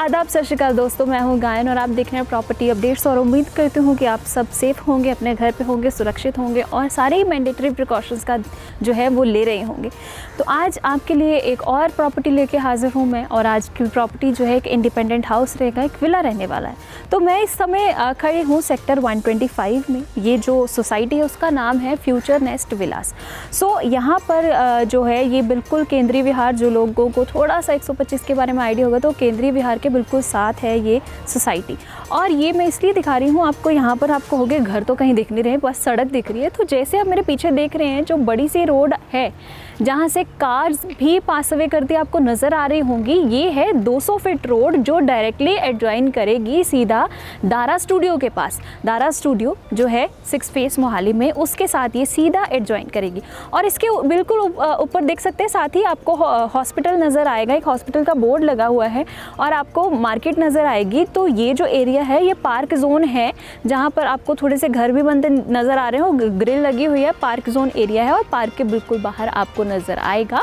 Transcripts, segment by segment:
आदाब, सत श्री अकाल दोस्तों, मैं हूं गायन और आप देख रहे हैं प्रॉपर्टी अपडेट्स। और उम्मीद करती हूं कि आप सब सेफ़ होंगे, अपने घर पे होंगे, सुरक्षित होंगे और सारे ही मैंडेटरी प्रिकॉशंस का जो है वो ले रहे होंगे। तो आज आपके लिए एक और प्रॉपर्टी लेके हाज़िर हूं मैं। और आज की प्रॉपर्टी जो है एक इंडिपेंडेंट हाउस रहेगा, एक विला रहने वाला है। तो मैं इस समय खड़ी हूँ सेक्टर 125 में। ये जो सोसाइटी है उसका नाम है फ्यूचर नेस्ट विलास। सो यहाँ पर जो है ये बिल्कुल केंद्रीय विहार, जो लोगों को थोड़ा सा 125 के बारे में आइडिया होगा तो केंद्रीय विहार के बिल्कुल साथ है ये सोसाइटी। और ये मैं इसलिए दिखा रही हूँ आपको, यहाँ पर आपको होगे घर तो कहीं दिख नहीं रहे, बस सड़क दिख रही है। तो जैसे आप मेरे पीछे देख रहे हैं जो बड़ी सी रोड है जहाँ से कार्स भी पास अवे करती आपको नज़र आ रही होंगी, ये है 200 फीट रोड जो डायरेक्टली एडजॉइन करेगी सीधा दारा स्टूडियो के पास। दारा स्टूडियो जो है 6 फेस मोहाली में, उसके साथ ये सीधा एडजॉइन करेगी। और इसके बिल्कुल ऊपर देख सकते हैं, साथ ही आपको हॉस्पिटल नज़र आएगा, एक हॉस्पिटल का बोर्ड लगा हुआ है और आपको मार्केट नज़र आएगी। तो ये जो एरिया है ये पार्क जोन है, जहाँ पर आपको थोड़े से घर भी बनते नज़र आ रहे हो, ग्रिल लगी हुई है, पार्क जोन एरिया है। और पार्क के बिल्कुल बाहर आपको नज़र आएगा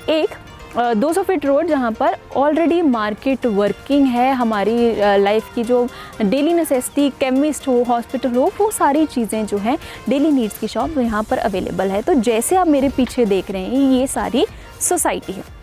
एक 200 फीट रोड, जहाँ पर ऑलरेडी मार्केट वर्किंग है। हमारी लाइफ की जो डेली नेसेसिटी, केमिस्ट हो, हॉस्पिटल हो, वो सारी चीज़ें जो हैं डेली नीड्स की शॉप यहाँ पर अवेलेबल है। तो जैसे आप मेरे पीछे देख रहे हैं ये सारी सोसाइटी है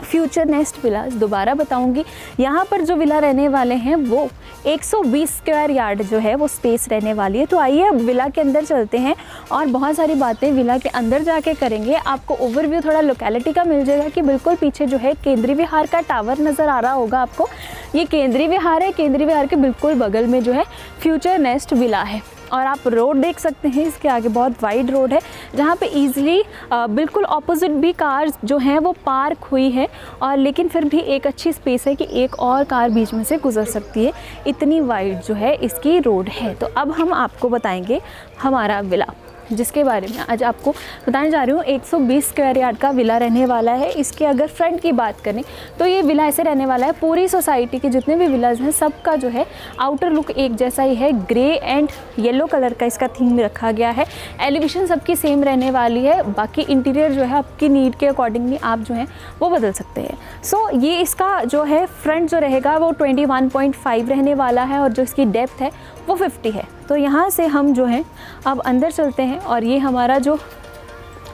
फ्यूचर नेस्ट विलास। दोबारा बताऊंगी, यहाँ पर जो विला रहने वाले हैं वो 120 स्क्वायर यार्ड जो है वो स्पेस रहने वाली है। तो आइए अब विला के अंदर चलते हैं और बहुत सारी बातें विला के अंदर जाके करेंगे। आपको ओवरव्यू थोड़ा लोकेलिटी का मिल जाएगा कि बिल्कुल पीछे जो है केंद्रीय विहार का टावर नज़र आ रहा होगा आपको, ये केंद्रीय विहार है। केंद्रीय विहार के बिल्कुल बगल में जो है फ्यूचर नेस्ट विला है। और आप रोड देख सकते हैं, इसके आगे बहुत वाइड रोड है जहाँ पे इजीली बिल्कुल ऑपोजिट भी कार्स जो हैं वो पार्क हुई है। और लेकिन फिर भी एक अच्छी स्पेस है कि एक और कार बीच में से गुजर सकती है, इतनी वाइड जो है इसकी रोड है। तो अब हम आपको बताएंगे हमारा विला, जिसके बारे में आज आपको बताने जा रही हूँ। 120 स्क्वायर यार्ड का विला रहने वाला है। इसके अगर फ्रंट की बात करें तो ये विला ऐसे रहने वाला है, पूरी सोसाइटी के जितने भी विलाज हैं सबका जो है आउटर लुक एक जैसा ही है, ग्रे एंड येलो कलर का इसका थीम रखा गया है। एलिवेशन सबकी सेम रहने वाली है, बाकी इंटीरियर जो है आपकी नीड के अकॉर्डिंगली आप जो है वो बदल सकते हैं। सो ये इसका जो है फ्रंट जो रहेगा वो 21.5 रहने वाला है और जो इसकी डेप्थ है वो 50 है। तो यहाँ से हम जो है अब अंदर चलते हैं और ये हमारा जो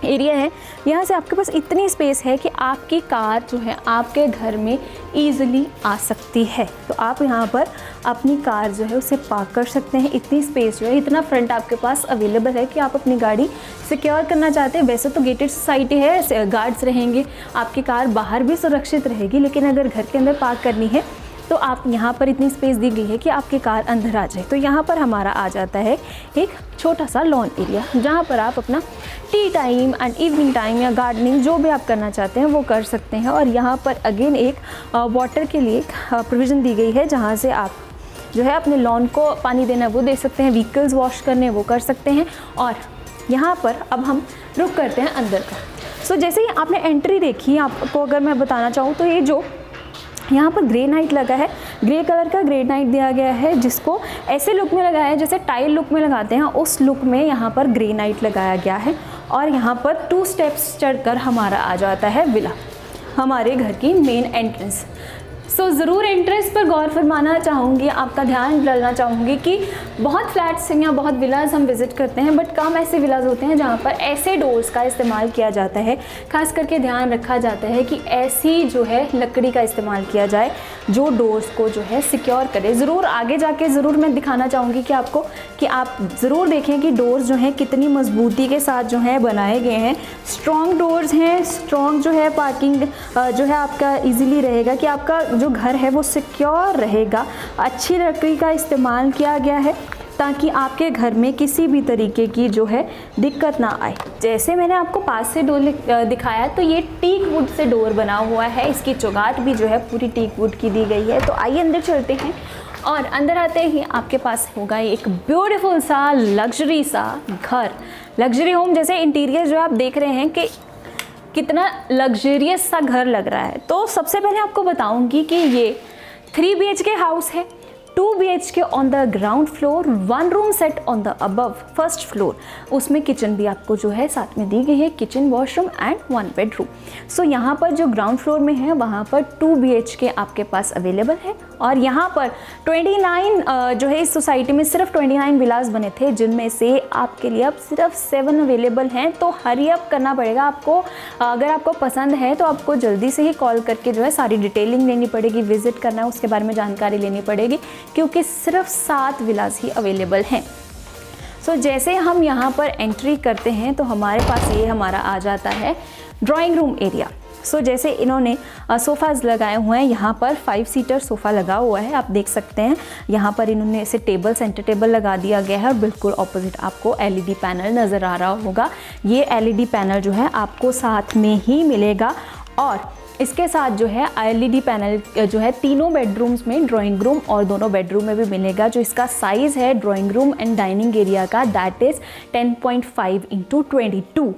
एरिया है, यहाँ से आपके पास इतनी स्पेस है कि आपकी कार जो है आपके घर में ईज़िली आ सकती है। तो आप यहाँ पर अपनी कार जो है उसे पार्क कर सकते हैं। इतनी स्पेस जो है, इतना फ्रंट आपके पास अवेलेबल है कि आप अपनी गाड़ी सिक्योर करना चाहते हैं। वैसे तो गेटेड सोसाइटी है, गार्ड्स रहेंगे, आपकी कार बाहर भी सुरक्षित रहेगी, लेकिन अगर घर के अंदर पार्क करनी है तो आप यहाँ पर इतनी स्पेस दी गई है कि आपकी कार अंदर आ जाए। तो यहाँ पर हमारा आ जाता है एक छोटा सा लॉन एरिया, जहाँ पर आप अपना T time and evening time या गार्डनिंग जो भी आप करना चाहते हैं वो कर सकते हैं। और यहाँ पर अगेन एक वाटर के लिए प्रोविज़न दी गई है, जहाँ से आप जो है अपने लॉन को पानी देना वो दे सकते हैं, व्हीकल्स वॉश करने वो कर सकते हैं। और यहाँ पर अब हम रुक करते हैं अंदर का। सो जैसे ही आपने एंट्री देखी, आपको अगर मैं बताना चाहूँ तो ये जो यहाँ पर ग्रेनाइट लगा है, ग्रे कलर का ग्रेनाइट दिया गया है, जिसको ऐसे लुक में लगाया है जैसे टाइल लुक में लगाते हैं, उस लुक में यहाँ पर ग्रेनाइट लगाया गया है। और यहाँ पर 2 स्टेप्स चढ़कर हमारा आ जाता है विला, हमारे घर की मेन एंट्रेंस। सो ज़रूर एंट्रेंस पर गौर फरमाना चाहूँगी, आपका ध्यान डालना चाहूँगी कि बहुत फ्लैट्स या बहुत विलाज हम विज़िट करते हैं, बट कम ऐसे विलाज होते हैं जहाँ पर ऐसे डोर्स का इस्तेमाल किया जाता है। खास करके ध्यान रखा जाता है कि ऐसी जो है लकड़ी का इस्तेमाल किया जाए जो डोर्स को जो है सिक्योर करे। ज़रूर आगे जाके ज़रूर मैं दिखाना चाहूँगी कि आपको, कि आप ज़रूर देखें कि डोर्स जो हैं कितनी मजबूती के साथ जो है बनाए गए हैं। स्ट्रॉन्ग डोर्स हैं, स्ट्रॉन्ग जो है पार्किंग जो है आपका ईज़िली रहेगा कि आपका जो घर है वो सिक्योर रहेगा। अच्छी लकड़ी का इस्तेमाल किया गया है ताकि आपके घर में किसी भी तरीके की जो है दिक्कत ना आए। जैसे मैंने आपको पास से डोर दिखाया, तो ये टीक वुड से डोर बना हुआ है, इसकी चौगाट भी जो है पूरी टीक वुड की दी गई है। तो आइए अंदर चलते हैं और अंदर आते ही आपके पास होगा एक ब्यूटीफुल सा लग्जरी सा घर, लग्जरी होम। जैसे इंटीरियर जो आप देख रहे हैं कि कितना लग्जरियस सा घर लग रहा है। तो सबसे पहले आपको बताऊंगी कि ये 3 BHK हाउस है, 2 BHK on the ground floor, 1 room set on the above first floor. उसमें किचन भी आपको जो है साथ में दी गई है, किचन, वॉशरूम एंड 1 बेडरूम। सो यहाँ पर जो ग्राउंड फ्लोर में है वहाँ पर 2 BHK आपके पास अवेलेबल है और यहाँ पर 29 जो है इस सोसाइटी में सिर्फ 29 विलास बने थे, जिनमें से आपके लिए अब सिर्फ 7 अवेलेबल हैं। तो हरी अप करना पड़ेगा आपको। अगर आपको पसंद है तो आपको जल्दी से ही कॉल करके जो है सारी डिटेलिंग लेनी पड़ेगी, विजिट करना है, उसके बारे में जानकारी लेनी पड़ेगी, क्योंकि सिर्फ 7 विलास ही अवेलेबल हैं। सो जैसे हम यहाँ पर एंट्री करते हैं तो हमारे पास ये हमारा आ जाता है ड्राइंग रूम एरिया। सो जैसे इन्होंने सोफ़ाज़ लगाए हुए हैं, यहाँ पर 5 सीटर सोफ़ा लगा हुआ है, आप देख सकते हैं। यहाँ पर इन्होंने ऐसे टेबल, सेंटर टेबल लगा दिया गया है और बिल्कुल ऑपोजिट आपको LED पैनल नज़र आ रहा होगा। ये LED पैनल जो है आपको साथ में ही मिलेगा और इसके साथ जो है LED पैनल जो है तीनों बेडरूम्स में, ड्राइंग रूम और दोनों बेडरूम में भी मिलेगा। जो इसका साइज़ है drawing room and dining area का, दैट इज़ 10.5 × 22।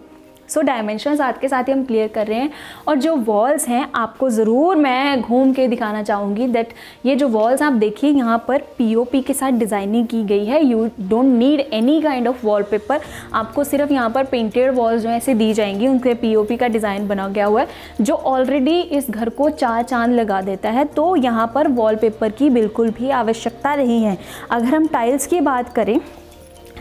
सो डायमेंशंस साथ के साथ ही हम क्लियर कर रहे हैं। और जो वॉल्स हैं आपको ज़रूर मैं घूम के दिखाना चाहूँगी दैट ये जो वॉल्स आप देखिए यहाँ पर POP के साथ डिज़ाइनिंग की गई है। You don't need any kind of wallpaper, आपको सिर्फ यहाँ पर पेंटेड वॉल्स जो है ऐसे दी जाएंगी, उनके POP का डिज़ाइन बना गया हुआ है जो ऑलरेडी इस घर को 4 चांद लगा देता है। तो यहाँ पर वॉलपेपर की बिल्कुल भी आवश्यकता नहीं है। अगर हम टाइल्स की बात करें,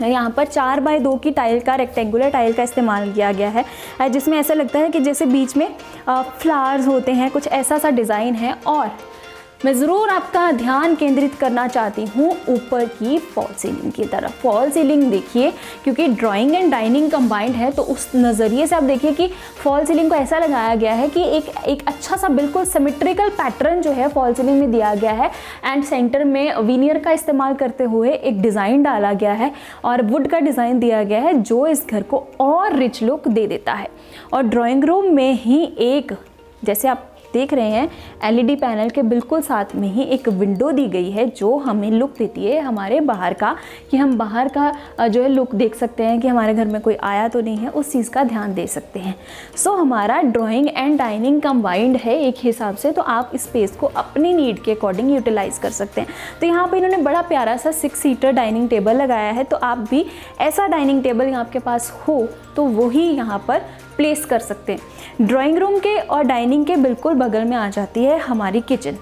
यहाँ पर 4x2 की टाइल का, रेक्टेंगुलर टाइल का इस्तेमाल किया गया है, जिसमें ऐसा लगता है कि जैसे बीच में फ्लावर्स होते हैं, कुछ ऐसा सा डिज़ाइन है। और मैं ज़रूर आपका ध्यान केंद्रित करना चाहती हूँ ऊपर की फॉल सीलिंग की तरफ। फॉल सीलिंग देखिए, क्योंकि ड्राइंग एंड डाइनिंग कंबाइंड है, तो उस नज़रिए से आप देखिए कि फॉल सीलिंग को ऐसा लगाया गया है कि एक अच्छा सा बिल्कुल सिमेट्रिकल पैटर्न जो है फॉल सीलिंग में दिया गया है। एंड सेंटर में विनियर का इस्तेमाल करते हुए एक डिज़ाइन डाला गया है और वुड का डिज़ाइन दिया गया है, जो इस घर को और रिच लुक दे देता है। और ड्राइंग रूम में ही एक, जैसे आप देख रहे हैं, LED पैनल के बिल्कुल साथ में ही एक विंडो दी गई है जो हमें लुक देती है हमारे बाहर का, कि हम बाहर का जो है लुक देख सकते हैं कि हमारे घर में कोई आया तो नहीं है, उस चीज़ का ध्यान दे सकते हैं। सो हमारा ड्राइंग एंड डाइनिंग कंबाइंड है एक हिसाब से, तो आप इस स्पेस को अपनी नीड के अकॉर्डिंग यूटिलाइज़ कर सकते हैं। तो यहाँ पर इन्होंने बड़ा प्यारा सा 6 सीटर डाइनिंग टेबल लगाया है, तो आप भी ऐसा डाइनिंग टेबल आपके पास हो तो वही यहाँ पर प्लेस कर सकते हैं। ड्राइंग रूम के और डाइनिंग के बिल्कुल बगल में आ जाती है हमारी किचन।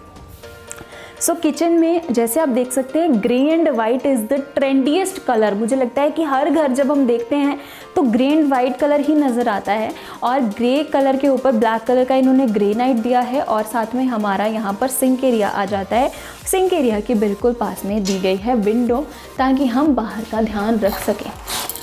सो किचन में जैसे आप देख सकते हैं, grey and white is the trendiest colour. मुझे लगता है कि हर घर जब हम देखते हैं तो ग्रे एंड वाइट कलर ही नज़र आता है, और ग्रे कलर के ऊपर ब्लैक कलर का इन्होंने ग्रेनाइट दिया है। और साथ में हमारा यहाँ पर सिंक एरिया आ जाता है। सिंक एरिया के बिल्कुल पास में दी गई है विंडो, ताकि हम बाहर का ध्यान रख सकें।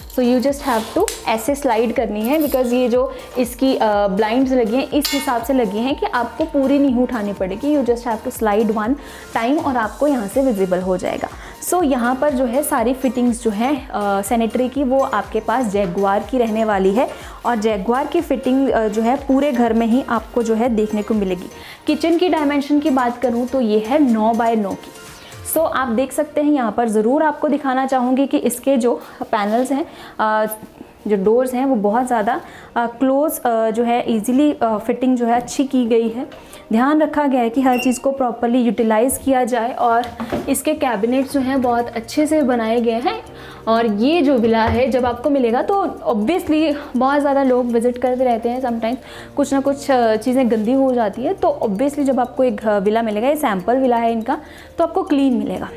So you just have to ऐसे स्लाइड करनी है, बिकॉज़ ये जो इसकी ब्लाइंड्स लगी हैं इस हिसाब से लगी हैं कि आपको पूरी नहीं उठानी पड़ेगी। You just have to slide 1 time और आपको यहाँ से विजिबल हो जाएगा। सो यहाँ पर जो है सारी फिटिंग्स जो है सैनिटरी की, वो आपके पास जैगुआर की रहने वाली है। और जैगुआर की फिटिंग जो है पूरे घर में ही आपको जो है देखने को मिलेगी। किचन की डायमेंशन की बात करूँ तो ये है 9x9 की। सो आप देख सकते हैं, यहाँ पर ज़रूर आपको दिखाना चाहूँगी कि इसके जो पैनल्स हैं, जो डोर्स हैं, वो बहुत ज़्यादा क्लोज जो है इजीली फिटिंग जो है अच्छी की गई है। ध्यान रखा गया है कि हर चीज़ को प्रॉपर्ली यूटिलाइज़ किया जाए, और इसके कैबिनेट्स जो हैं बहुत अच्छे से बनाए गए हैं। और ये जो विला है जब आपको मिलेगा तो ऑब्वियसली बहुत ज़्यादा लोग विज़िट करते रहते हैं, समटाइम्स कुछ ना कुछ चीज़ें गंदी हो जाती है, तो ऑब्वियसली जब आपको एक विला मिलेगा, ये सैम्पल विला है इनका, तो आपको क्लीन मिलेगा।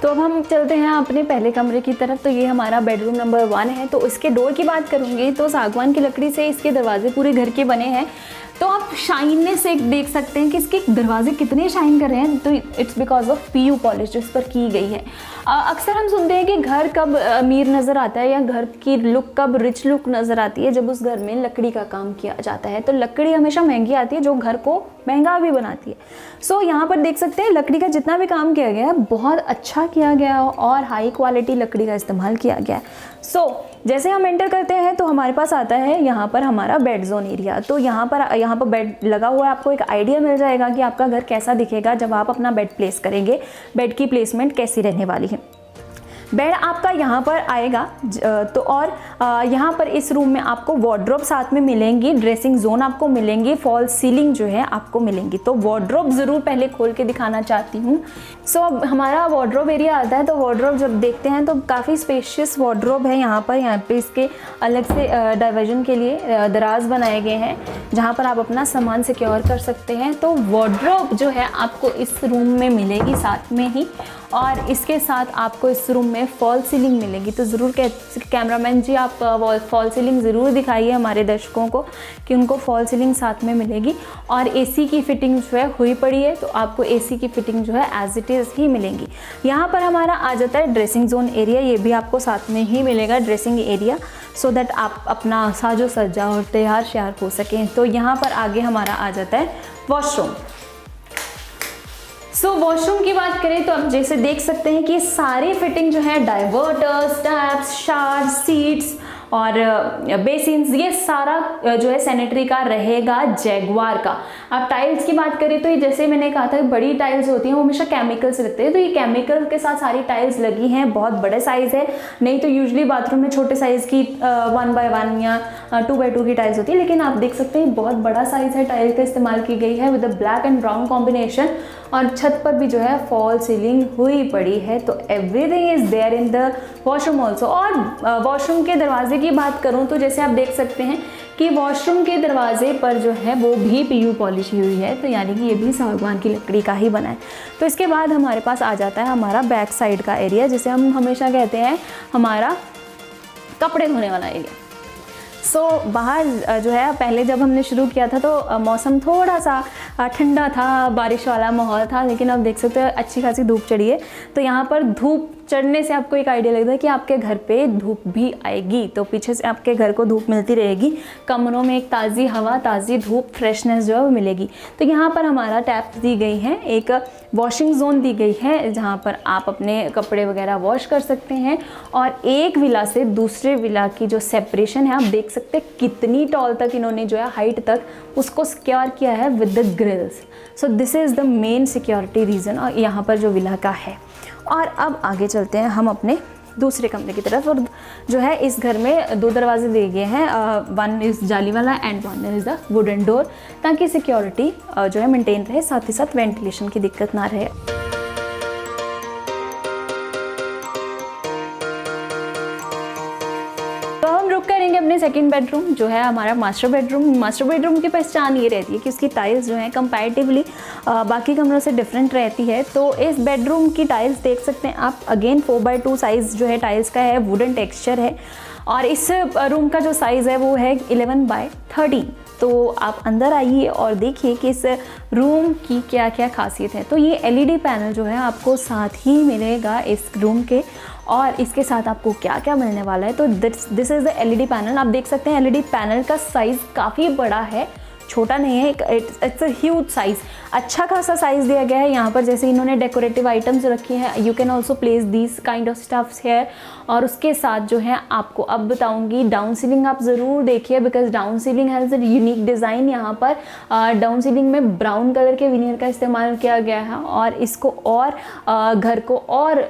तो अब हम चलते हैं अपने पहले कमरे की तरफ। तो ये हमारा बेडरूम नंबर 1 है। तो इसके डोर की बात करूँगी तो सागवान की लकड़ी से इसके दरवाजे पूरे घर के बने हैं। तो आप शाइननेस से देख सकते हैं कि इसके दरवाजे कितने शाइन कर रहे हैं, तो it's because of PU polish जो इस पर की गई है। अक्सर हम सुनते हैं कि घर कब अमीर नज़र आता है या घर की लुक कब रिच लुक नज़र आती है, जब उस घर में लकड़ी का काम किया जाता है। तो लकड़ी हमेशा महंगी आती है, जो घर को महंगा भी बनाती है। सो यहाँ पर देख सकते हैं लकड़ी का जितना भी काम किया गया है बहुत अच्छा किया गया और हाई क्वालिटी लकड़ी का इस्तेमाल किया गया है। सो जैसे हम एंटर करते हैं तो हमारे पास आता है यहाँ पर हमारा बेड जोन एरिया। तो यहाँ पर बेड लगा हुआ है, आपको एक आइडिया मिल जाएगा कि आपका घर कैसा दिखेगा जब आप अपना बेड प्लेस करेंगे, बेड की प्लेसमेंट कैसी रहने वाली है। बेड आपका यहाँ पर आएगा तो और यहाँ पर इस रूम में आपको वार्डरोब साथ में मिलेंगी, ड्रेसिंग जोन आपको मिलेंगी, फॉल सीलिंग जो है आपको मिलेंगी। तो वार्डरोब ज़रूर पहले खोल के दिखाना चाहती हूँ। सो अब हमारा वार्डरोब एरिया आता है, तो वार्डरोब जब देखते हैं तो काफ़ी स्पेशियस वार्डरोब है यहाँ पे इसके अलग से डाइवर्जन के लिए दराज बनाए गए हैं जहाँ पर आप अपना सामान सिक्योर कर सकते हैं। तो वार्डरोब जो है आपको इस रूम में मिलेगी साथ में ही, और इसके साथ आपको इस रूम में फॉल सीलिंग मिलेगी। तो ज़रूर कैमरामैन जी आप फॉल सीलिंग ज़रूर दिखाइए हमारे दर्शकों को कि उनको फॉल सीलिंग साथ में मिलेगी। और एसी की फिटिंग जो है हुई पड़ी है, तो आपको एसी की फिटिंग जो है एज इट इज़ ही मिलेंगी। यहाँ पर हमारा आ जाता है ड्रेसिंग जोन एरिया, ये भी आपको साथ में ही मिलेगा ड्रेसिंग एरिया, सो दैट आप अपना साजो सज्जा और तैयार श्यार हो सकें। तो यहाँ पर आगे हमारा आ जाता है वॉशरूम। सो वॉशरूम की बात करें तो आप जैसे देख सकते हैं कि सारी फिटिंग जो है डाइवर्टर्स, टैप्स, शावर, सीट्स और बेसिन्स, ये सारा जो है सैनिटरी का रहेगा जैगुआर का। अब टाइल्स की बात करें तो ये जैसे मैंने कहा था बड़ी टाइल्स होती हैं वो हमेशा केमिकल से लगते हैं, तो ये केमिकल के साथ सारी टाइल्स लगी हैं। बहुत बड़े साइज़ है, नहीं तो यूजुअली बाथरूम में छोटे साइज़ की 1x1 या 2x2 की टाइल्स होती है, लेकिन आप देख सकते हैं बहुत बड़ा साइज़ है। टाइल का इस्तेमाल की गई है with black and brown combination, और छत पर भी जो है फॉल सीलिंग हुई पड़ी है। तो everything is there in the washroom also. और वॉशरूम के दरवाजे की बात करूं तो जैसे आप देख सकते हैं कि वॉशरूम के दरवाजे पर जो है वो भी PU पॉलिश हुई है, तो यानी कि ये भी सागवान की लकड़ी का ही बना है। तो इसके बाद हमारे पास आ जाता है हमारा बैक साइड का एरिया, जिसे हम हमेशा कहते हैं हमारा कपड़े धोने वाला एरिया। सो बाहर जो है पहले जब हमने शुरू किया था तो मौसम थोड़ा सा ठंडा था, बारिश वाला माहौल था, लेकिन अब देख सकते हैं अच्छी खासी धूप चढ़ी है। तो यहाँ पर धूप चढ़ने से आपको एक आइडिया लगता है कि आपके घर पे धूप भी आएगी, तो पीछे से आपके घर को धूप मिलती रहेगी, कमरों में एक ताज़ी हवा, ताज़ी धूप, फ्रेशनेस जो है वो मिलेगी। तो यहाँ पर हमारा टैप्स दी गई हैं, एक वॉशिंग जोन दी गई है जहाँ पर आप अपने कपड़े वगैरह वॉश कर सकते हैं। और एक विला से दूसरे विला की जो सेपरेशन है आप देख सकते हैं कितनी टॉल तक इन्होंने जो है हाइट तक उसको सिक्योर किया है with the grills. So this is the main security reason और यहाँ पर जो विला का है। और अब आगे चलते हैं हम अपने दूसरे कमरे की तरफ। और जो है इस घर में 2 दरवाजे दिए गए हैं, वन इज़ जाली वाला and one is the wooden door, ताकि सिक्योरिटी जो है मेंटेन रहे, साथ ही साथ वेंटिलेशन की दिक्कत ना रहे। करेंगे अपने सेकंड बेडरूम जो है हमारा मास्टर बेडरूम। मास्टर बेडरूम की पहचान ये रहती है कि उसकी टाइल्स जो है कंपैरेटिवली बाकी कमरों से डिफरेंट रहती है। तो इस बेडरूम की टाइल्स देख सकते हैं आप, अगेन 4x2 साइज़ जो है टाइल्स का है, वुडन टेक्सचर है। और इस रूम का जो साइज़ है वो है 11x13। तो आप अंदर आइए और देखिए कि इस रूम की क्या क्या खासियत है। तो ये LED पैनल जो है आपको साथ ही मिलेगा इस रूम के, और इसके साथ आपको क्या क्या मिलने वाला है। तो this is the LED panel. आप देख सकते हैं LED पैनल का साइज़ काफ़ी बड़ा है, छोटा नहीं है, इट्स अ ह्यूज साइज़, अच्छा खासा साइज़ दिया गया है। यहाँ पर जैसे इन्होंने डेकोरेटिव आइटम्स रखी हैं, you can also place these kind of stuffs है। और उसके साथ जो है आपको अब बताऊंगी डाउन सीलिंग आप ज़रूर देखिए, because down ceiling has a unique design. यहाँ पर डाउन सीलिंग में ब्राउन कलर के विनियर का इस्तेमाल किया गया है, और इसको और घर को और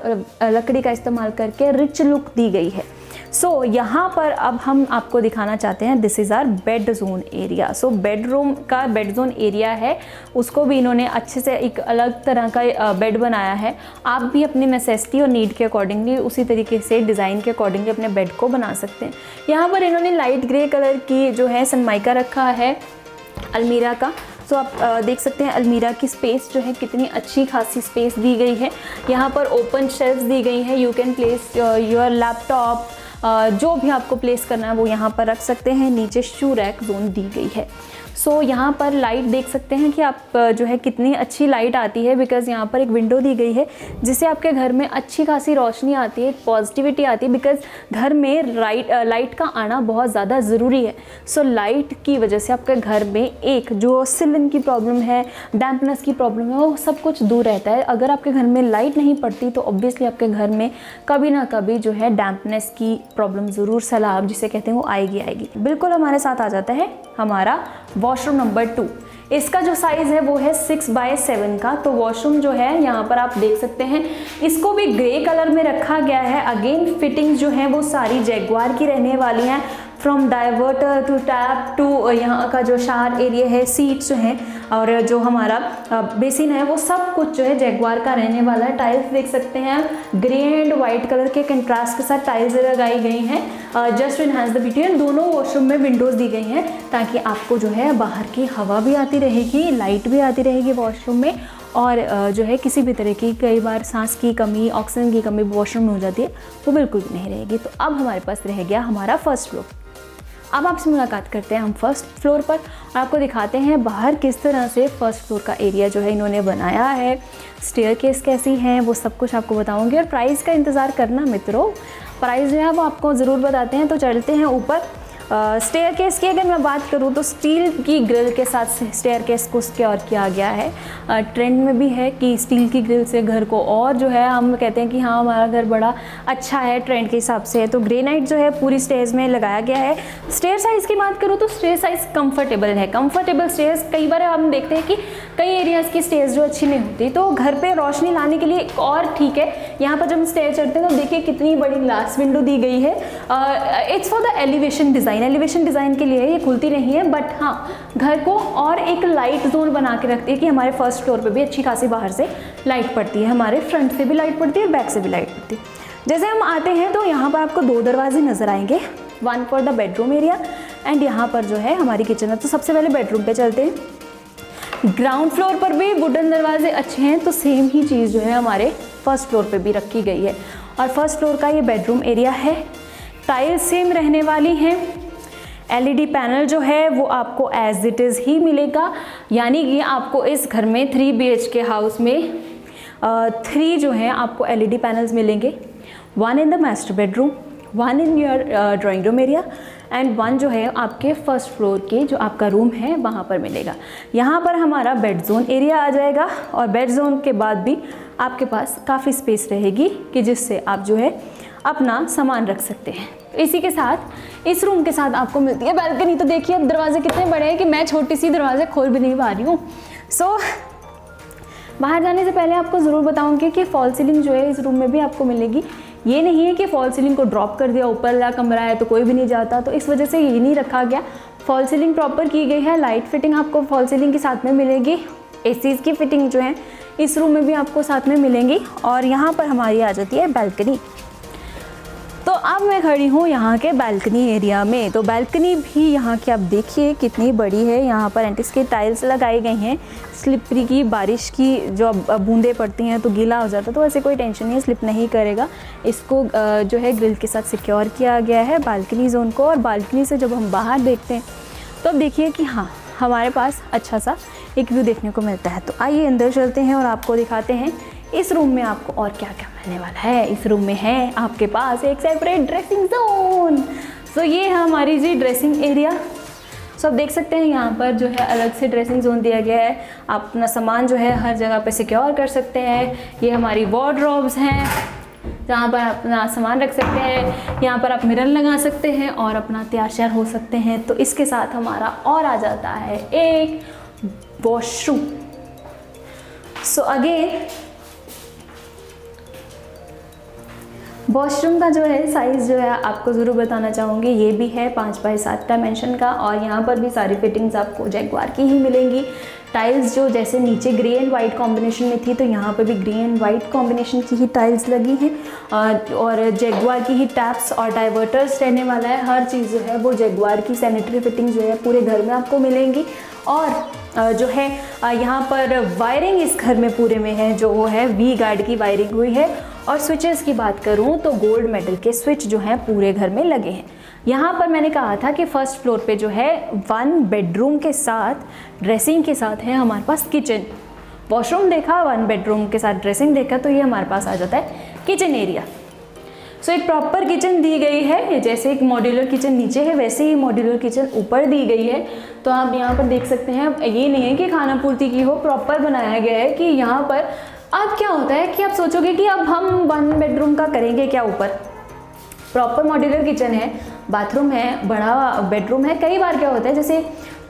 लकड़ी का इस्तेमाल करके रिच लुक दी गई है। सो यहाँ पर अब हम आपको दिखाना चाहते हैं, this is our bed zone area. So bedroom का बेड जोन एरिया है, उसको भी इन्होंने अच्छे से एक अलग तरह का बेड बनाया है। आप भी अपनी नेसेसिटी और नीड के अकॉर्डिंगली उसी तरीके से डिज़ाइन के अकॉर्डिंगली अपने बेड को बना सकते हैं। यहाँ पर इन्होंने लाइट ग्रे कलर की जो है सनमाइका रखा है अलमीरा का। सो आप देख सकते हैं अलमीरा की स्पेस जो है कितनी अच्छी खासी स्पेस दी गई है। यहाँ पर ओपन शेल्फ्स दी गई हैं, you can place your laptop, जो भी आपको प्लेस करना है वो यहाँ पर रख सकते हैं। नीचे शू रैक जोन दी गई है। सो यहाँ पर लाइट देख सकते हैं कि आप जो है कितनी अच्छी लाइट आती है, बिकॉज़ यहाँ पर एक विंडो दी गई है जिससे आपके घर में अच्छी खासी रोशनी आती है, पॉजिटिविटी आती है, बिकॉज़ घर में लाइट का आना बहुत ज़्यादा ज़रूरी है। सो लाइट की वजह से आपके घर में एक जो सिलन की प्रॉब्लम है, डैम्पनेस की प्रॉब्लम है, वो सब कुछ दूर रहता है। अगर आपके घर में लाइट नहीं पड़ती तो ऑब्वियसली आपके घर में कभी ना कभी जो है डैम्पनेस की प्रॉब्लम ज़रूर, सैलाब जिसे कहते हैं, वो आएगी। बिल्कुल हमारे साथ आ जाता है हमारा वॉशरूम नंबर 2। इसका जो साइज़ है वो है 6x7 का। तो वॉशरूम जो है यहाँ पर आप देख सकते हैं, इसको भी ग्रे कलर में रखा गया है। अगेन फिटिंग्स जो हैं वो सारी जैगुआर की रहने वाली हैं, from diverter to tap to यहाँ का जो शावर एरिया है, सीट्स जो हैं और जो हमारा बेसिन है वो सब कुछ जो है जैगुआर का रहने वाला है। टाइल्स देख सकते हैं ग्रे एंड वाइट कलर के कंट्रास्ट के साथ टाइल्स लगाई गई हैं just to enhance the beauty. And दोनों वॉशरूम में विंडोज़ दी गई हैं ताकि आपको जो है बाहर की हवा भी आती रहेगी, लाइट भी आती रहेगी वॉशरूम में, और जो है किसी भी तरह की कई बार सांस की कमी, ऑक्सीजन की कमी वॉशरूम में हो जाती है, वो बिल्कुल भी नहीं रहेगी। तो अब हमारे पास रह गया हमारा फर्स्ट फ्लोर। अब आपसे मुलाकात करते हैं हम फर्स्ट फ्लोर पर और आपको दिखाते हैं बाहर किस तरह से फर्स्ट फ्लोर का एरिया जो है इन्होंने बनाया है, स्टेयरकेस कैसी हैं, वो सब कुछ आपको बताऊंगी। और प्राइस का इंतज़ार करना मित्रों, प्राइस जो है वो आपको ज़रूर बताते हैं। तो चलते हैं ऊपर। स्टेयरकेस की अगर मैं बात करूँ तो स्टील की ग्रिल के साथ स्टेयरकेस को सिक्योर किया गया है। ट्रेंड में भी है कि स्टील की ग्रिल से घर को और जो है हम कहते हैं कि हाँ हमारा घर बड़ा अच्छा है ट्रेंड के हिसाब से। तो ग्रेनाइट जो है पूरी स्टेयर्स में लगाया गया है। स्टेयर साइज़ की बात करूँ तो स्टेयर साइज़ कंफर्टेबल है। कंफर्टेबल स्टेयर्स, कई बार हम देखते हैं कि कई एरियाज़ की स्टेयर्स जो अच्छी नहीं होती, तो घर पर रोशनी लाने के लिए एक और ठीक है। यहाँ पर जब हम स्टेयर चढ़ते हैं तो देखिए कितनी बड़ी ग्लास विंडो दी गई है। It's for the elevation design. Elevation design के लिए ये खुलती नहीं है, बट हाँ घर को और एक लाइट जोन बना के रखती है कि हमारे फर्स्ट फ्लोर पे भी अच्छी खासी बाहर से लाइट पड़ती है, हमारे फ्रंट से भी लाइट पड़ती है और बैक से भी लाइट पड़ती है। जैसे हम आते हैं तो यहाँ पर आपको 2 दरवाजे नज़र आएंगे, one for the bedroom area and यहाँ पर जो है हमारी किचन है। तो सबसे पहले बेडरूम पे चलते हैं। ग्राउंड फ्लोर पर भी वुडन दरवाजे अच्छे हैं, तो सेम ही चीज़ जो है हमारे फर्स्ट फ्लोर पर भी रखी गई है। और फर्स्ट फ्लोर का ये बेडरूम एरिया है। टाइल्स सेम रहने वाली हैं। LED पैनल जो है वो आपको एज इट इज़ ही मिलेगा, यानी कि आपको इस घर में 3 BHK हाउस में 3 जो हैं आपको LED पैनल्स मिलेंगे। 1 in the master bedroom, 1 in your drawing room area and 1 जो है आपके फर्स्ट फ्लोर के जो आपका रूम है वहाँ पर मिलेगा। यहाँ पर हमारा बेड जोन एरिया आ जाएगा और बेड जोन के बाद भी आपके पास काफ़ी स्पेस रहेगी कि जिससे आप जो है अपना सामान रख सकते हैं। इसी के साथ इस रूम के साथ आपको मिलती है बैल्कनी। तो देखिए अब दरवाजे कितने बड़े हैं कि मैं छोटी सी दरवाजे खोल भी नहीं पा रही हूँ। सो बाहर जाने से पहले आपको ज़रूर बताऊँगी कि फॉल सीलिंग जो है इस रूम में भी आपको मिलेगी। ये नहीं है कि फॉल सीलिंग को ड्रॉप कर दिया, ऊपर वाला कमरा है तो कोई भी नहीं जाता, तो इस वजह से ये नहीं रखा गया। फॉल सीलिंग प्रॉपर की गई है। लाइट फिटिंग आपको फॉल सीलिंग के साथ में मिलेगी। ACs की फिटिंग जो है इस रूम में भी आपको साथ में मिलेंगी। और यहाँ पर हमारी आ जाती है बैल्कनी। तो अब मैं खड़ी हूँ यहाँ के बैल्कनी एरिया में। तो बैल्कनी भी यहाँ की आप देखिए कितनी बड़ी है। यहाँ पर एंटिस के टाइल्स लगाई गई हैं। स्लिपरी की बारिश की जो बूंदें पड़ती हैं तो गीला हो जाता है, तो ऐसे कोई टेंशन नहीं है, स्लिप नहीं करेगा। इसको जो है ग्रिल के साथ सिक्योर किया गया है बालकनी जोन को। और बालकनी से जब हम बाहर देखते हैं तो अब देखिए कि हाँ हमारे पास अच्छा सा एक व्यू देखने को मिलता है। तो आइए अंदर चलते हैं और आपको दिखाते हैं इस रूम में आपको और क्या क्या मिलने वाला है। इस रूम में है आपके पास एक सेपरेट ड्रेसिंग जोन। सो ये है हमारी जी ड्रेसिंग एरिया। सो आप देख सकते हैं यहाँ पर जो है अलग से ड्रेसिंग जोन दिया गया है। आप अपना सामान जो है हर जगह पे सिक्योर कर सकते हैं। ये हमारी वार्डरोब्स हैं जहाँ पर अपना सामान रख सकते हैं। यहाँ पर आप मिरर लगा सकते हैं और अपना तैयार श्यार हो सकते हैं। तो इसके साथ हमारा और आ जाता है एक वॉशरूम। सो अगेन वॉशरूम का जो है साइज़ जो है आपको ज़रूर बताना चाहूँगी। ये भी है 5x7 डायमेंशन का और यहाँ पर भी सारी फिटिंग्स आपको जैगुआर की ही मिलेंगी। टाइल्स जो जैसे नीचे ग्रे एंड वाइट कॉम्बिनेशन में थी तो यहाँ पर भी ग्रे एंड वाइट कॉम्बिनेशन की ही टाइल्स लगी हैं और जैगुआर की ही टैप्स और डाइवर्टर्स रहने वाला है। हर चीज़ जो है वो जैगुआर की सैनिटरी फिटिंग जो है पूरे घर में आपको मिलेंगी। और जो है यहाँ पर वायरिंग इस घर में पूरे में है जो वो है वी गार्ड की वायरिंग हुई है। और स्विचेस की बात करूँ तो गोल्ड मेटल के स्विच जो हैं पूरे घर में लगे हैं। यहाँ पर मैंने कहा था कि फर्स्ट फ्लोर पे जो है 1 बेडरूम के साथ ड्रेसिंग के साथ है हमारे पास किचन। वॉशरूम देखा, 1 बेडरूम के साथ ड्रेसिंग देखा, तो ये हमारे पास आ जाता है किचन एरिया। सो एक प्रॉपर किचन दी गई है। जैसे एक मॉड्यूलर किचन नीचे है वैसे ही मॉड्यूलर किचन ऊपर दी गई है। तो आप यहाँ पर देख सकते हैं, ये नहीं है कि खाना पूर्ति की हो, प्रॉपर बनाया गया है कि यहाँ पर अब क्या होता है कि आप सोचोगे कि अब हम 1 बेडरूम का करेंगे क्या ऊपर। प्रॉपर मॉड्यूलर किचन है, बाथरूम है, बड़ा बेडरूम है। कई बार क्या होता है जैसे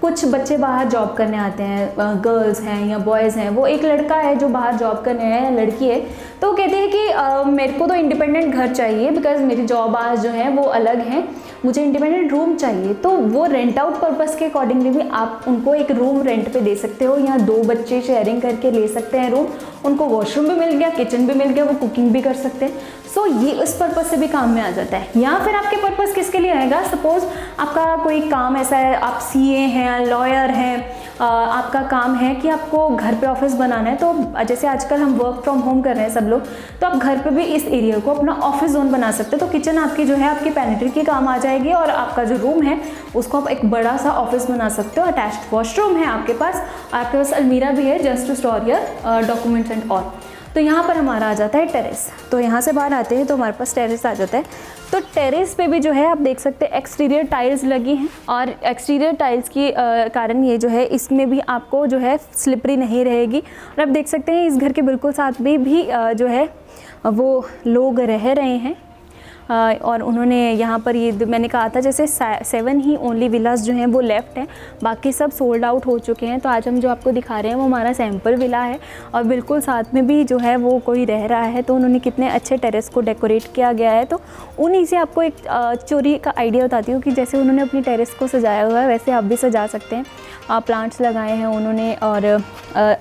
कुछ बच्चे बाहर जॉब करने आते हैं, गर्ल्स हैं या बॉयज़ हैं, वो एक लड़का है जो बाहर जॉब करने है, लड़की है, तो वो कहती है कि मेरे को तो इंडिपेंडेंट घर चाहिए बिकॉज मेरी जॉब आज जो है वो अलग है, मुझे इंडिपेंडेंट रूम चाहिए। तो वो रेंट आउट पर्पस के अकॉर्डिंगली भी आप उनको एक रूम रेंट पे दे सकते हो, या 2 बच्चे शेयरिंग करके ले सकते हैं रूम, उनको वॉशरूम भी मिल गया, किचन भी मिल गया, वो कुकिंग भी कर सकते हैं। सो ये उस पर्पस से भी काम में आ जाता है। या फिर आपके पर्पस किसके लिए आएगा, सपोज आपका कोई काम ऐसा है, आप सीए हैं, लॉयर हैं, आपका काम है कि आपको घर पे ऑफिस बनाना है, तो जैसे आजकल हम वर्क फ्रॉम होम कर रहे हैं सब लोग, तो आप घर पे भी इस एरिया को अपना ऑफिस जोन बना सकते हो। तो किचन आपकी जो है आपकी पैनिट्री के काम आ जाएगी, और आपका जो रूम है उसको आप एक बड़ा सा ऑफिस बना सकते हो। अटैच्ड वॉशरूम है आपके पास अलमीरा भी है just to store your documents and all. तो यहाँ पर हमारा आ जाता है टेरेस। तो यहाँ से बाहर आते हैं तो हमारे पास टेरेस आ जाता है। तो टेरेस पे भी जो है आप देख सकते हैं एक्सटीरियर टाइल्स लगी हैं, और एक्सटीरियर टाइल्स की कारण ये जो है इसमें भी आपको जो है स्लिपरी नहीं रहेगी। और आप देख सकते हैं इस घर के बिल्कुल साथ में भी जो है वो लोग रह रहे हैं, और उन्होंने यहाँ पर ये मैंने कहा था जैसे 7 ही ओनली विलास जो हैं वो लेफ़्ट हैं, बाकी सब सोल्ड आउट हो चुके हैं। तो आज हम जो आपको दिखा रहे हैं वो हमारा सैम्पल विला है, और बिल्कुल साथ में भी जो है वो कोई रह रहा है। तो उन्होंने कितने अच्छे टेरेस को डेकोरेट किया गया है। तो उन्हीं से आपको एक चोरी का आइडिया बताती हूँ कि जैसे उन्होंने अपनी टेरेस को सजाया हुआ है वैसे आप भी सजा सकते हैं। प्लांट्स लगाए हैं उन्होंने, और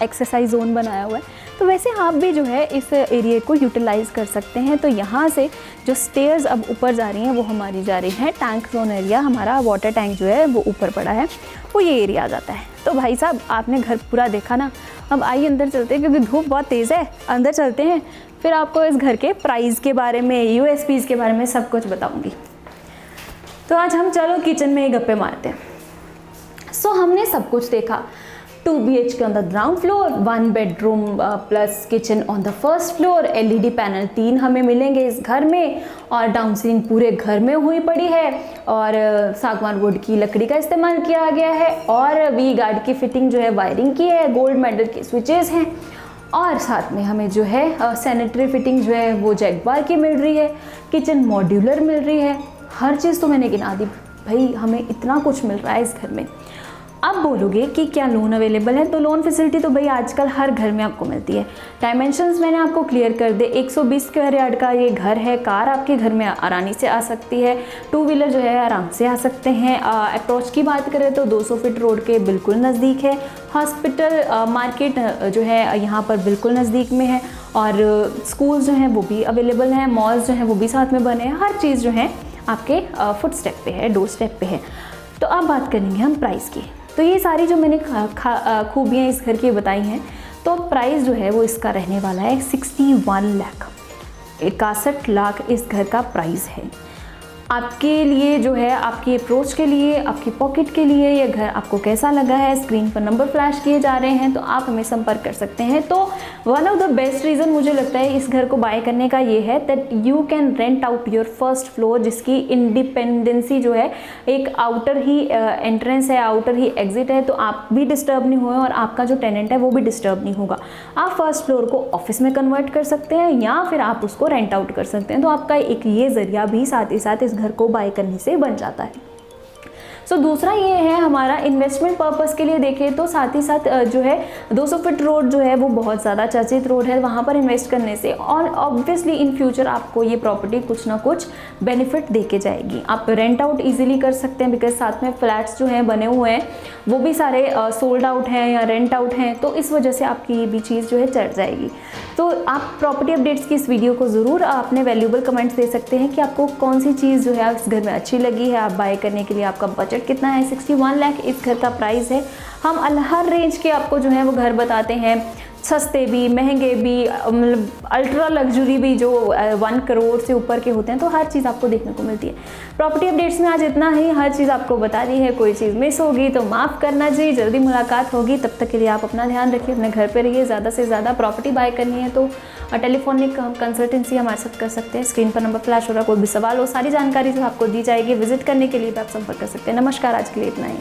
एक्सरसाइज जोन बनाया हुआ है, तो वैसे आप भी जो है इस एरिया को यूटिलाइज़ कर सकते हैं। तो यहाँ से जो स्टेयर्स अब ऊपर जा रही हैं वो हमारी जा रही हैं टैंक जोन एरिया, हमारा वाटर टैंक जो है वो ऊपर पड़ा है, वो ये एरिया आ जाता है। तो भाई साहब आपने घर पूरा देखा ना, अब आइए अंदर चलते हैं क्योंकि धूप बहुत तेज़ है। अंदर चलते हैं, फिर आपको इस घर के प्राइस के बारे में, यूएसपीज़ के बारे में सब कुछ बताऊँगी। तो आज हम चलो किचन में ही गप्पे मारते हैं। सो हमने सब कुछ देखा, 2 BHK on the ground floor, 1 bedroom plus kitchen on the first floor, LED panel 3 हमें मिलेंगे इस घर में, और डाउन सीलिंग पूरे घर में हुई पड़ी है, और सागवान वुड की लकड़ी का इस्तेमाल किया गया है, और वी गार्ड की फिटिंग जो है वायरिंग की है, गोल्ड मेडल के स्विचेस हैं, और साथ में हमें जो है सैनिटरी फिटिंग जो है वो जैगवार की मिल रही है, किचन मॉड्यूलर मिल रही है। हर चीज़ तो मैंने गिना दी भाई, हमें इतना कुछ मिल रहा है इस घर में। अब बोलोगे कि क्या लोन अवेलेबल है, तो लोन फैसिलिटी तो भाई आजकल हर घर में आपको मिलती है। डायमेंशंस मैंने आपको क्लियर कर दे, 120 स्क्वायर यार्ड का ये घर है, कार आपके घर में आसानी से आ सकती है, 2 व्हीलर जो है आराम से आ सकते हैं। अप्रोच की बात करें तो 200 फीट रोड के बिल्कुल नज़दीक है, हॉस्पिटल मार्केट जो है यहाँ पर बिल्कुल नज़दीक में है, और स्कूल जो हैं वो भी अवेलेबल हैं, मॉल्स जो हैं वो भी साथ में बने हैं, हर चीज़ जो है आपके फुट स्टेप पे है, डोर स्टेप पे है। तो अब बात करेंगे हम प्राइस की। तो ये सारी जो मैंने खूबियाँ इस घर की बताई हैं, तो प्राइस जो है वो इसका रहने वाला है 61 लाख, 61 लाख इस घर का प्राइस है। आपके लिए जो है, आपकी अप्रोच के लिए, आपकी पॉकेट के लिए ये घर आपको कैसा लगा है, स्क्रीन पर नंबर फ्लैश किए जा रहे हैं, तो आप हमें संपर्क कर सकते हैं। तो one of the best reason मुझे लगता है इस घर को बाय करने का ये है that you can rent out your first floor, जिसकी इंडिपेंडेंसी जो है, एक आउटर ही एंट्रेंस है, आउटर ही एग्जिट है, तो आप भी डिस्टर्ब नहीं हुए और आपका जो टेनेंट है वो भी डिस्टर्ब नहीं होगा। आप फर्स्ट फ्लोर को ऑफिस में कन्वर्ट कर सकते हैं, या फिर आप उसको रेंट आउट कर सकते हैं। तो आपका एक ये ज़रिया भी साथ ही साथ इस घर को बाय करने से बन जाता है। सो दूसरा ये है हमारा इन्वेस्टमेंट पर्पस के लिए देखें तो साथ ही साथ जो है 200 फीट रोड जो है वो बहुत ज़्यादा चर्चित रोड है, वहाँ पर इन्वेस्ट करने से और ऑब्वियसली इन फ्यूचर आपको ये प्रॉपर्टी कुछ ना कुछ बेनिफिट देके जाएगी। आप रेंट आउट इजीली कर सकते हैं बिकॉज साथ में फ्लैट्स जो हैं बने हुए हैं वो भी सारे सोल्ड आउट हैं या रेंट आउट हैं, तो इस वजह से आपकी ये भी चीज़ जो है चढ़ जाएगी। तो आप प्रॉपर्टी अपडेट्स की इस वीडियो को ज़रूर अपने वैल्यूएबल कमेंट्स दे सकते हैं कि आपको कौन सी चीज़ जो है इस घर में अच्छी लगी है, आप बाय करने के लिए आपका बजट कितना है। 61 लाख इस घर का प्राइस है। हम हर रेंज के आपको जो है वो घर बताते हैं, सस्ते भी, महंगे भी, मतलब अल्ट्रा लग्जरी भी, जो 1 करोड़ से ऊपर के होते हैं, तो हर चीज़ आपको देखने को मिलती है। प्रॉपर्टी अपडेट्स में आज इतना ही, हर चीज़ आपको बता दी है। कोई चीज़ मिस होगी तो माफ़ करना जी, जल्दी मुलाकात होगी। तब तक के लिए आप अपना ध्यान रखिए, अपने घर पे रहिए। ज़्यादा से ज़्यादा प्रॉपर्टी बाय करनी है तो टेलीफोनिक कंसल्टेंसी हमारे साथ कर सकते हैं। स्क्रीन पर नंबर फ्लैश हो रहा, कोई भी सवाल हो, सारी जानकारी जो आपको दी जाएगी। विजिट करने के लिए भी आप संपर्क कर सकते हैं। नमस्कार, आज के लिए इतना ही।